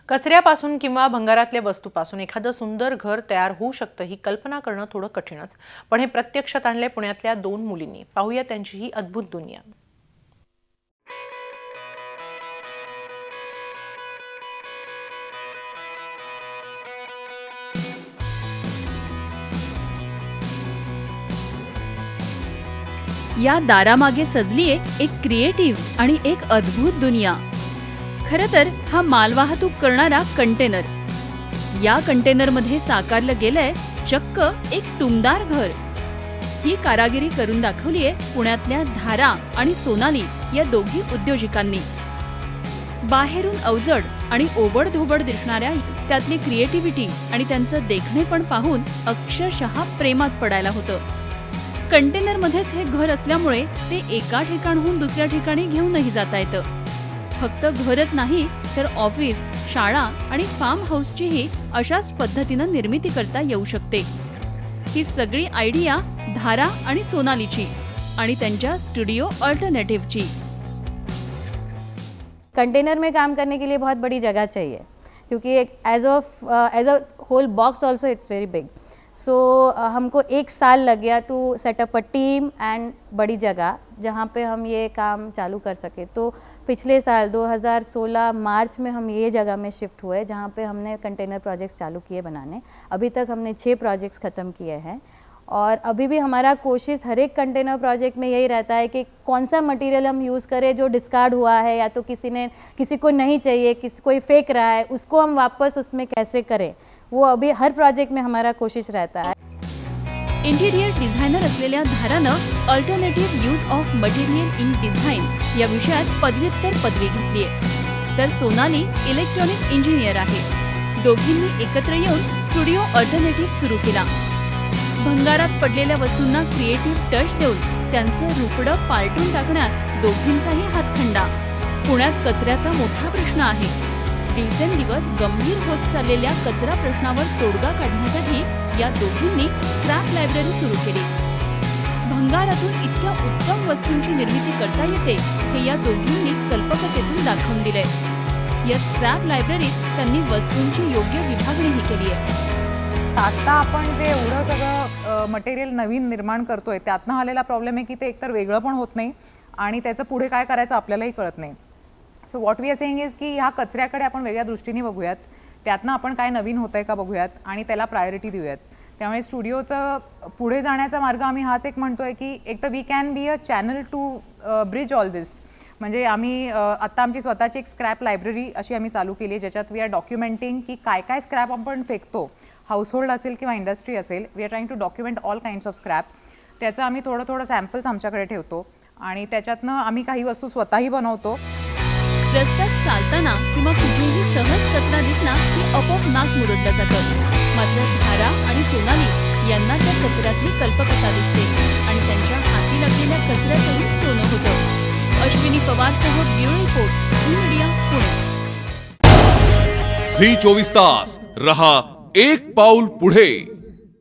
कचऱ्यापासून किंवा भंगारातल्या वस्तूपासून एखादं सुंदर घर तयार होऊ शकतं ही कल्पना करणं थोडं कठीणच, पण हे प्रत्यक्षात आणले पुण्यातल्या 2 मुलींनी। पाहूया त्यांची ही अद्भुत दुनिया। या दारामागे सजलीये एक क्रिएटिव्ह आणि एक अद्भुत दुनिया। खरं तर हा मालवाहतूक करणारा कंटेनर, या कंटेनरमध्ये साकारलं गेलंय चक्क एक टुमदार घर। ही कारागिरी करून दाखवलीये पुण्यातल्या धारा आणि सोनाली या दोघी उद्योजकांनी। बाहेरून अवजड आणि ओबडधोबड दिसणाऱ्या त्यातली क्रिएटिव्हिटी आणि त्यांचं देखणेपण पाहून अक्षरशः प्रेमात पडायला होतं। कंटेनरमध्येच हे घर असल्यामुळे ते एका ठिकाणाहून दुसऱ्या ठिकाणी घेऊनही जाता येतं। फक्त घरच नाही तर ऑफिस, शाळा आणि फार्म हाऊसचीही अशाच पद्धतीनं निर्मिती करता येऊ शकते। ही सगळी आयडिया धारा आणि सोनालीची आणि त्यांच्या स्टुडिओ अल्टरनेटिव्हची। कंटेनर में काम करने के लिए बहुत बड़ी जगह चाहिए, क्योंकि as a whole box also it's very big. So हमको 1 साल लग गया to set up a team and बड़ी जगह जहाँ पे हम ये काम चालू कर सके। तो पिछले साल 2016 मार्च में हम ये जगह में शिफ्ट हुए जहाँ पे हमने कंटेनर प्रोजेक्ट्स चालू किए बनाने। अभी तक हमने 6 प्रोजेक्ट्स ख़त्म किए हैं और अभी भी हमारा कोशिश हर एक कंटेनर प्रोजेक्ट में यही रहता है कि कौन सा मटेरियल हम यूज़ करें जो डिस्कार्ड हुआ है या तो किसी को नहीं चाहिए, कोई फेंक रहा है, उसको हम वापस उसमें कैसे करें, वो अभी हर प्रोजेक्ट में हमारा कोशिश रहता है। इंटिरियर डिझायनर असलेल्या धारानं alternative use of material in design या विषयात पदव्युत्तर पदवी घेतली आहे, तर सोनाली इलेक्ट्रॉनिक इंजिनियर आहे। दोघींनी एकत्र येऊन स्टुडिओ अल्टरनेटिव्ह सुरू केला। भंगारात पडलेल्या वस्तूंना क्रिएटिव्ह टच देऊन त्यांचं रूपडं पालटून टाकण्यात दोघींचाही हातखंडा। पुण्यात कचऱ्याचा मोठा प्रश्न आहे। दिवसेंदिवस गंभीर होत चाललेल्या कचरा प्रश्नावर तोडगा काढण्यासाठी या दोघींनी स्क्रॅप लायब्ररी सुरू केली। भंगारातून इतक्या उत्तम वस्तूंची निर्मिती करता येते हे या दोघींनी कल्पकतेतून दाखवून दिले। या स्क्रॅप लायब्ररीत त्यांनी वस्तूंची योग्य विभागणीही केली आहे। आता आपण जे एवढं सगळं मटेरियल नवीन निर्माण करतोय त्यातनं आलेला प्रॉब्लेम आहे की ते एकतर वेगळं पण होत नाही आणि त्याचं पुढे काय करायचं आपल्यालाही कळत नाही। So what we are saying is की ह्या कचऱ्याकडे आपण वेगळ्या दृष्टीने बघूयात, त्यातनं आपण काय नवीन होतंय का बघूयात आणि त्याला प्रायोरिटी देऊयात। त्यामुळे स्टुडिओचं पुढे जाण्याचा मार्ग आम्ही हाच एक म्हणतोय की एक तर we can be a channel to bridge all this. म्हणजे आम्ही आता आमची स्वतःची एक स्क्रॅप लायब्ररी अशी आम्ही चालू केली आहे ज्याच्यात वी आर डॉक्युमेंटिंग की काय काय स्क्रॅप आपण फेकतो, हाऊसहोल्ड असेल किंवा इंडस्ट्री असेल, we are trying to document all kinds of scrap. त्याचं आम्ही थोडं सॅम्पल्स आमच्याकडे ठेवतो आणि त्याच्यातनं आम्ही काही वस्तू स्वतःही बनवतो। रस्त्यात चालताना किंवा कुठेही सहज कचरा दिसला की आपोआप नाक मुरडलं जातं। मात्र धारा आणि सोनाली यांना त्या कचऱ्यातली कल्पकता दिसते आणि त्यांच्या हाती लागलेल्या कचऱ्यातून सोनं होतं। अश्विनी पवारसह bureau report, Zee media, Pune. Zee 24 तास रहा एक पाऊल पुढे।